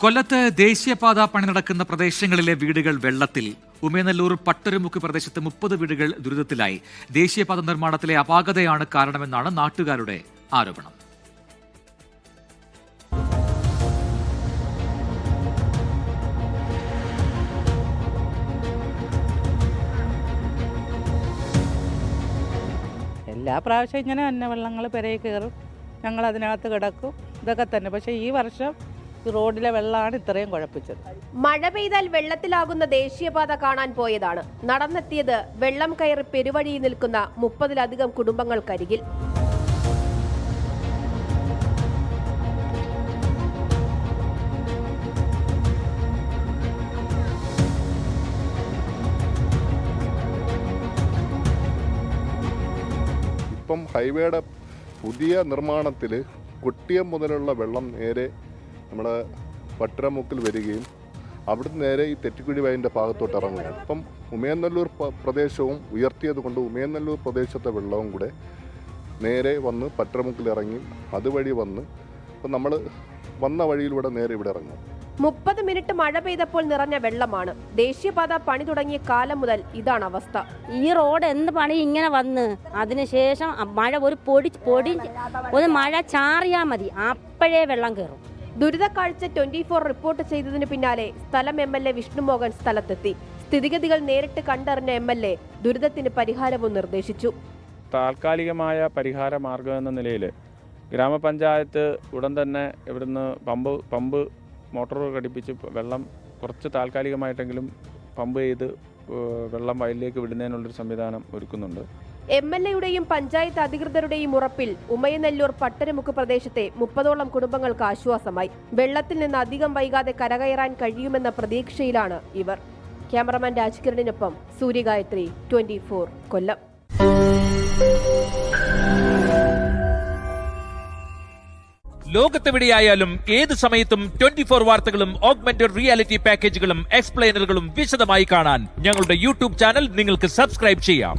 കൊല്ലത്ത് ദേശീയപാത പണി നടക്കുന്ന പ്രദേശങ്ങളിലെ വീടുകൾ വെള്ളത്തിൽ. ഉമയനല്ലൂർ പട്ടരുമുക്ക് പ്രദേശത്ത് 30 വീടുകൾ ദുരിതത്തിലായി. ദേശീയപാത നിർമ്മാണത്തിലെ അപാകതയാണ് കാരണമെന്നാണ് നാട്ടുകാരുടെ ആരോപണം. എല്ലാ പ്രാവശ്യം ഇങ്ങനെ തന്നെ വെള്ളങ്ങൾ പെരയിൽ കയറും, ഞങ്ങൾ അതിനകത്ത് കിടക്കും, ഇതൊക്കെ തന്നെ. പക്ഷേ ഈ വർഷം റോഡിലെ വെള്ളമാണ് ഇത്രയും കുഴപ്പിച്ചത്. മഴ പെയ്താൽ വെള്ളത്തിലാകുന്ന ദേശീയപാത കാണാൻ പോയതാണ്. നടന്നെത്തിയത് വെള്ളം കയറി പെരുവഴിയിൽ നിൽക്കുന്ന 30-ലധികം കുടുംബങ്ങൾക്കരികിൽ. ഇപ്പം ഹൈവേയുടെ പുതിയ നിർമ്മാണത്തിൽ കൊട്ടിയം മുതലുള്ള വെള്ളം നേരെ നമ്മുടെ പട്ടരമുക്കിൽ വരികയും അവിടുന്ന് നേരെ ഈ തെറ്റിക്കുഴി വയലിൻ്റെ ഭാഗത്തോട്ട് ഇറങ്ങുകയാണ്. ഇപ്പം ഉമയനല്ലൂർ പ്രദേശവും ഉയർത്തിയത് കൊണ്ട് ഉമയനല്ലൂർ പ്രദേശത്തെ വെള്ളവും കൂടെ നേരെ വന്ന് പട്ടരമുക്കിൽ ഇറങ്ങി അതുവഴി വന്ന് ഇപ്പം നമ്മൾ വന്ന വഴിയിലൂടെ നേരെ ഇവിടെ ഇറങ്ങും. 30 മിനിറ്റ് മഴ പെയ്തപ്പോൾ നിറഞ്ഞ വെള്ളമാണ്. ദേശീയപാത പണി തുടങ്ങിയ കാലം മുതൽ ഇതാണ് അവസ്ഥ. ഈ റോഡ് എന്ത് പണി ഇങ്ങനെ വന്ന് അതിനുശേഷം മഴ ഒരു മഴ ചാറിയാൽ മതി, അപ്പോഴേ വെള്ളം കയറും. ദുരിതക്കാഴ്ച 24 റിപ്പോർട്ട് ചെയ്തതിനു പിന്നാലെ സ്ഥലം MLA വിഷ്ണുമോഹൻ സ്ഥലത്തെത്തി. സ്ഥിതിഗതികൾ നേരിട്ട് കണ്ടറിഞ്ഞ MLA ദുരിതത്തിന് പരിഹാരവും നിർദ്ദേശിച്ചു. താൽക്കാലികമായ പരിഹാര മാർഗം എന്ന നിലയിൽ ഗ്രാമപഞ്ചായത്ത് ഉടൻ തന്നെ ഇവിടുന്ന് പമ്പ് മോട്ടോർ ഘടിപ്പിച്ച് വെള്ളം കുറച്ച് താൽക്കാലികമായിട്ടെങ്കിലും പമ്പ് ചെയ്ത് വെള്ളം വയലിലേക്ക് വിടുന്നതിനുള്ളൊരു സംവിധാനം ഒരുക്കുന്നുണ്ട്. MLAയുടെയും പഞ്ചായത്ത് അധികൃതരുടെയും ഉറപ്പിൽ ഉമയനല്ലൂർ പട്ടരുമുക്ക് പ്രദേശത്തെ 30ഓളം കുടുംബങ്ങൾക്ക് ആശ്വാസമായി. വെള്ളത്തിൽ നിന്ന് അധികം വൈകാതെ കരകയറാൻ കഴിയുമെന്ന പ്രതീക്ഷയിലാണ് ഇവർ. ക്യാമറമാൻ രാജ്കിരണിനൊപ്പം സൂര്യഗായത്രി, 24 കൊല്ലം. ലോകത്തെവിടെയായാലും ഏത് സമയത്തും 24 വാർത്തകളും ഓഗ്മെന്റഡ് റിയാലിറ്റി പാക്കേജുകളും എക്സ്പ്ലെയിനറുകളും വിശദമായി കാണാൻ ഞങ്ങളുടെ യൂട്യൂബ് ചാനൽ നിങ്ങൾക്ക് സബ്സ്ക്രൈബ് ചെയ്യാം.